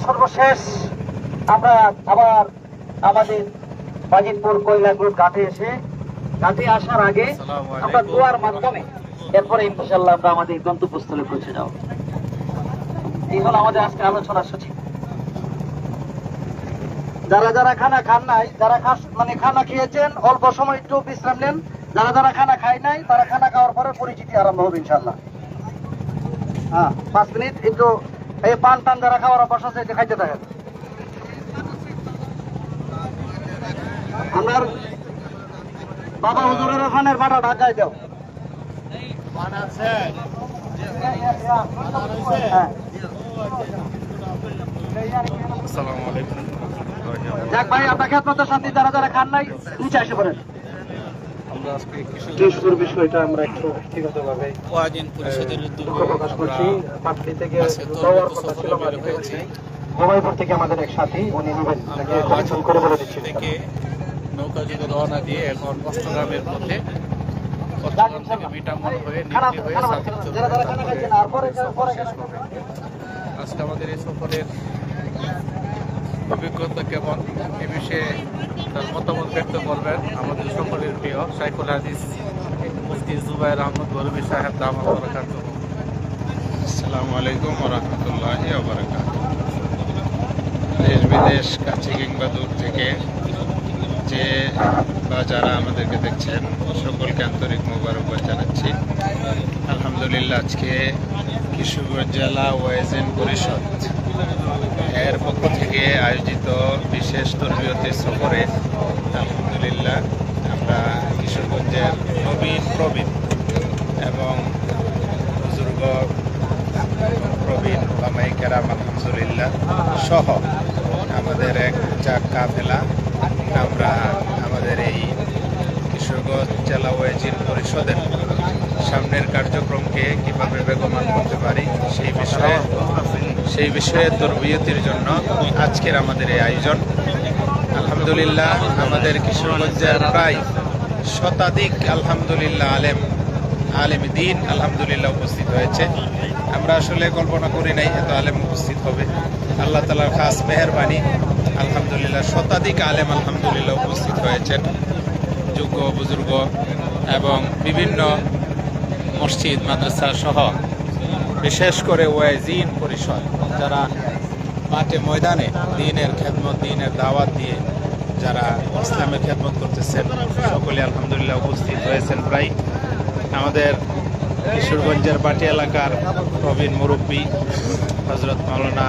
সর্বশেষ আমরা আবার আমাদের বাজিতপুর কৈলাগুড় ঘাটে আসার আগে আমরা দোয়ার মাধ্যমে এরপরে ইনশাআল্লাহ আমরা আমাদের গন্তব্যস্থলে পৌঁছে যাব। এই হলো আমাদের আজকে আলোচনার সূচি। যারা খানা খান নাই, যারা খানা খেয়েছেন অল্প সময় একটু বিশ্রাম নেন, যারা খানা খায় নাই তারা খানা খাওয়ার পরে পরিচিতি আরম্ভ হবে ইনশাআল্লাহ। 5 মিনিট একটু এই পান টান যারা খাওয়ার অভ্যাস আছে এটা খাইতে থাকেন। আমার বাবা হুজুরের খানের বাটা ঢাকায় দাও। যাক ভাই, আপনার খেদমতের সাথে যারা খান নাই নিচে এসে পড়েন। আমরা আজকে কিশোর বিষয়টা আমরা একটু ব্যক্তিগতভাবে প্রকাশ করছি। পাটলি থেকে যাওয়ার কথা ছিল, গোবাইপুর থেকে আমাদের এক সাথী উনি নেবেন, তাকে কমিশন করে বলে দিচ্ছি। থেকে নৌকা যুগে রওনা দিয়ে এখন অষ্টগ্রামের পথে মিটামন হয়ে নিচে হয়ে আজকে আমাদের এই সফরের অভিজ্ঞতা কেমন এ বিষয়ে তার মতামত ব্যক্ত করবেন আমাদের সকলের প্রিয় শাইখুল হাদিস মুফতি জুবায়ের আহমদ বরবী সাহেব দামাত বরকাতুহু। আসসালামু আলাইকুম ওয়া রাহমাতুল্লাহি ওয়া বারাকাতুহু। দেশ বিদেশ কাছে কিংবা দূর থেকে যে বা যারা আমাদেরকে দেখছেন সকলকে আন্তরিক মোবারকবাদ জানাচ্ছি। আলহামদুলিল্লাহ, আজকে কিশোরগঞ্জ জেলা ওয়াইজিন পরিষদ এর পক্ষ থেকে আয়োজিত বিশেষ তরবিয়তের সফরে আলহামদুলিল্লাহ আমরা কিশোরগঞ্জের নবীন প্রবীণ এবং বুজুর্গ প্রবীণ ওলামায়ে কেরাম আলহামদুলিল্লাহ সহ আমাদের এক কাফেলা আমরা আমাদের এই কিশোরগঞ্জ জেলা ওয়াইজিন পরিষদের সামনের কার্যক্রমকে কিভাবে বেগমান করতে পারি সেই বিষয়ে তরবিয়তের জন্য আজকের আমাদের এই আয়োজন। আলহামদুলিল্লাহ আমাদের কিশোরগঞ্জের প্রায় শতাধিক আলহামদুলিল্লাহ আলেম দ্বীন আলহামদুলিল্লাহ উপস্থিত হয়েছে। আমরা আসলে কল্পনা করি নাই এত আলেম উপস্থিত হবে। আল্লাহ তাআলার খাস মেহেরবানি, আলহামদুলিল্লাহ শতাধিক আলেম আলহামদুলিল্লাহ উপস্থিত হয়েছেন, যোগ্য বুজুর্গ এবং বিভিন্ন মসজিদ মাদ্রাসা সহ বিশেষ করে ওয়াইজিন পরিষদ যারা মাঠে ময়দানে দ্বীনের খেদমত, দ্বীনের দাওয়াত দিয়ে যারা ইসলামের খেদমত করতেছেন সকলে আলহামদুলিল্লাহ উপস্থিত হয়েছেন। প্রায় আমাদের কিশোরগঞ্জের বাটি এলাকার প্রবীণ মুরব্বী হযরত মাওলানা